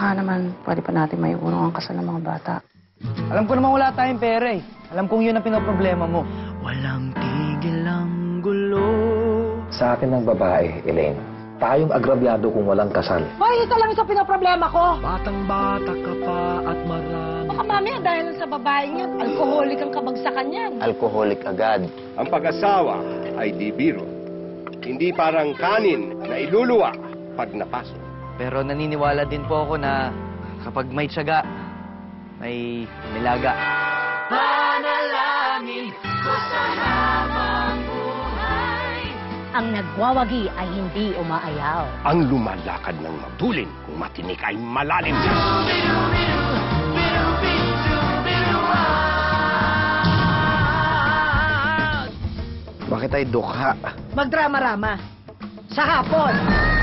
baka naman pwede pa natin maiunong ang kasal ng mga bata. Alam ko naman wala tayong pera eh. Alam kong yun ang pinoproblema mo. Walang tigil ang gulo. Sa akin ng babae, Elaine, tayong agrabyado kung walang kasal. Hoy, ito lang ito pinoproblema ko. Batang-bata ka pa at marami. Baka mamaya dahil sa babaeng yan, alkoholik ang kabagsakan yan. Alkoholik agad. Ang pag-asawa ay di biro. Hindi parang kanin na iluluwa pag napasok. Pero naniniwala din po ako na kapag may tiyaga, may nilaga. Panalangin ko sana mabuhay. Ang nagwawagi ay hindi umaayaw. Ang lumalakad ng matulin kung matinik ay malalim. Bakit ay dukha? Magdrama-rama. Sa hapon.